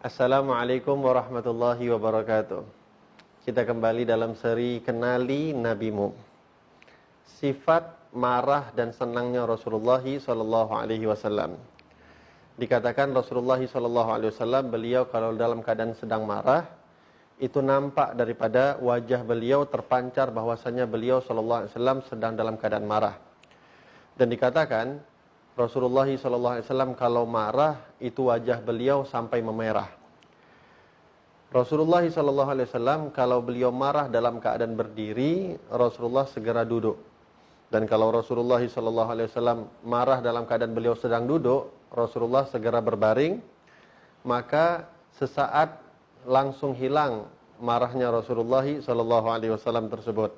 Assalamualaikum warahmatullahi wabarakatuh. Kita kembali dalam seri Kenali Nabimu. Sifat marah dan senangnya Rasulullah SAW. Dikatakan Rasulullah SAW, beliau kalau dalam keadaan sedang marah, itu nampak daripada wajah beliau terpancar bahwasanya beliau SAW sedang dalam keadaan marah. Dan dikatakan Rasulullah SAW kalau marah itu wajah beliau sampai memerah. Rasulullah SAW kalau beliau marah dalam keadaan berdiri, Rasulullah segera duduk. Dan kalau Rasulullah SAW marah dalam keadaan beliau sedang duduk, Rasulullah segera berbaring. Maka sesaat langsung hilang marahnya Rasulullah SAW tersebut.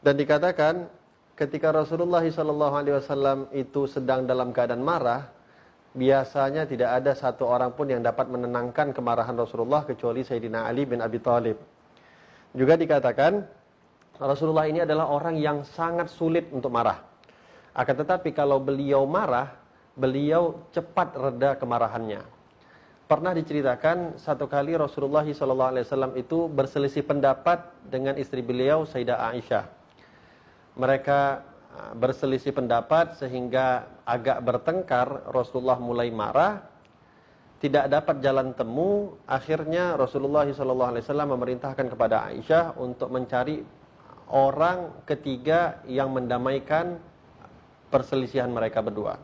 Dan dikatakan ketika Rasulullah SAW itu sedang dalam keadaan marah, biasanya tidak ada satu orang pun yang dapat menenangkan kemarahan Rasulullah kecuali Sayyidina Ali bin Abi Thalib. Juga dikatakan Rasulullah ini adalah orang yang sangat sulit untuk marah. Akan tetapi kalau beliau marah, beliau cepat reda kemarahannya. Pernah diceritakan satu kali Rasulullah SAW itu berselisih pendapat dengan istri beliau Sayyidah Aisyah. Mereka berselisih pendapat sehingga agak bertengkar. Rasulullah mulai marah, tidak dapat jalan temu. Akhirnya Rasulullah SAW memerintahkan kepada Aisyah untuk mencari orang ketiga yang mendamaikan perselisihan mereka berdua.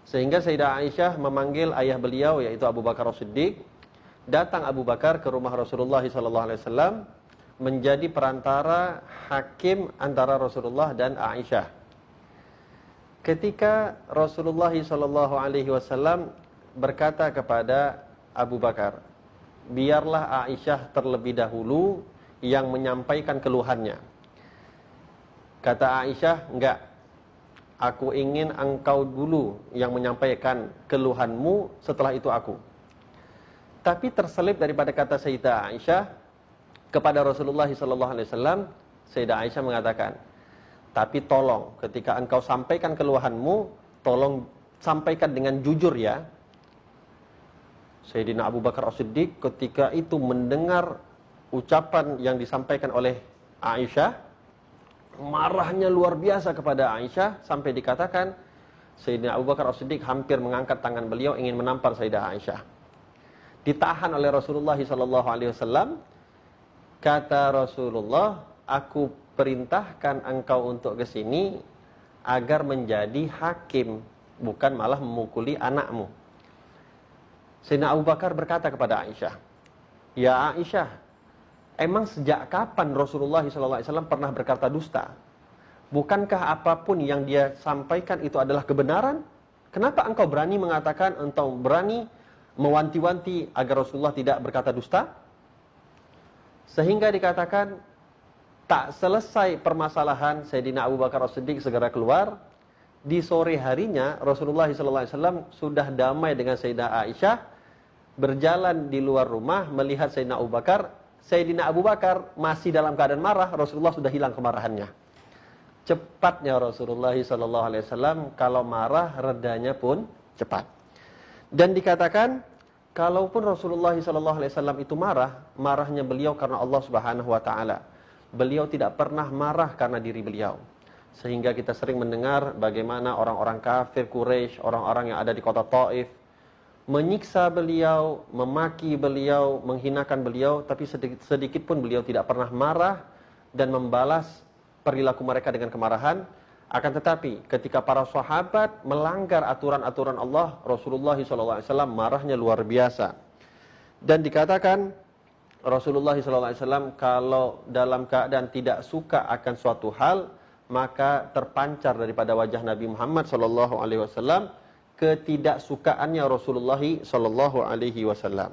Sehingga Sayyidah Aisyah memanggil ayah beliau yaitu Abu Bakar As-Siddiq. Datang Abu Bakar ke rumah Rasulullah SAW menjadi perantara hakim antara Rasulullah dan Aisyah. Ketika Rasulullah SAW berkata kepada Abu Bakar, biarlah Aisyah terlebih dahulu yang menyampaikan keluhannya. Kata Aisyah, enggak, aku ingin engkau dulu yang menyampaikan keluhanmu, setelah itu aku. Tapi terselip daripada kata Sayyidah Aisyah kepada Rasulullah SAW, Sayyidah Aisyah mengatakan, tapi tolong ketika engkau sampaikan keluhanmu, tolong sampaikan dengan jujur ya. Sayyidina Abu Bakar As-Siddiq ketika itu mendengar ucapan yang disampaikan oleh Aisyah, marahnya luar biasa kepada Aisyah, sampai dikatakan Sayyidina Abu Bakar As-Siddiq hampir mengangkat tangan beliau ingin menampar Sayyidah Aisyah. Ditahan oleh Rasulullah SAW. Kata Rasulullah, aku perintahkan engkau untuk ke sini agar menjadi hakim, bukan malah memukuli anakmu. Sayyidina Abu Bakar berkata kepada Aisyah, ya Aisyah, emang sejak kapan Rasulullah SAW pernah berkata dusta? Bukankah apapun yang dia sampaikan itu adalah kebenaran? Kenapa engkau berani mengatakan, engkau berani mewanti-wanti agar Rasulullah tidak berkata dusta? Sehingga dikatakan tak selesai permasalahan, Sayyidina Abu Bakar As-Siddiq segera keluar. Di sore harinya Rasulullah SAW sudah damai dengan Sayyidah Aisyah, berjalan di luar rumah melihat Sayyidina Abu Bakar. Sayyidina Abu Bakar masih dalam keadaan marah, Rasulullah sudah hilang kemarahannya. Cepatnya Rasulullah SAW kalau marah redanya pun cepat. Dan dikatakan kalaupun Rasulullah SAW itu marah, marahnya beliau karena Allah Subhanahu Wa Taala. Beliau tidak pernah marah karena diri beliau. Sehingga kita sering mendengar bagaimana orang-orang kafir Quraisy, orang-orang yang ada di kota Taif, menyiksa beliau, memaki beliau, menghinakan beliau, tapi sedikit pun beliau tidak pernah marah dan membalas perilaku mereka dengan kemarahan. Akan tetapi ketika para sahabat melanggar aturan-aturan Allah, Rasulullah SAW marahnya luar biasa. Dan dikatakan Rasulullah SAW kalau dalam keadaan tidak suka akan suatu hal, maka terpancar daripada wajah Nabi Muhammad SAW ketidaksukaannya Rasulullah SAW.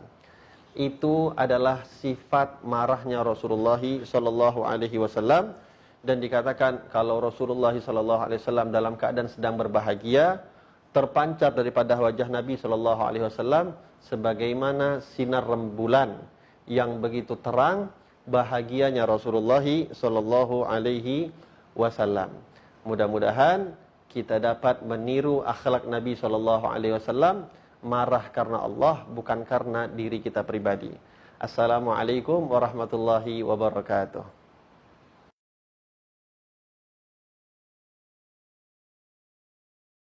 Itu adalah sifat marahnya Rasulullah SAW. Dan dikatakan kalau Rasulullah SAW dalam keadaan sedang berbahagia, terpancar daripada wajah Nabi SAW sebagaimana sinar rembulan yang begitu terang bahagianya Rasulullah SAW. Mudah-mudahan kita dapat meniru akhlak Nabi SAW marah karena Allah, bukan karena diri kita pribadi. Assalamualaikum warahmatullahi wabarakatuh.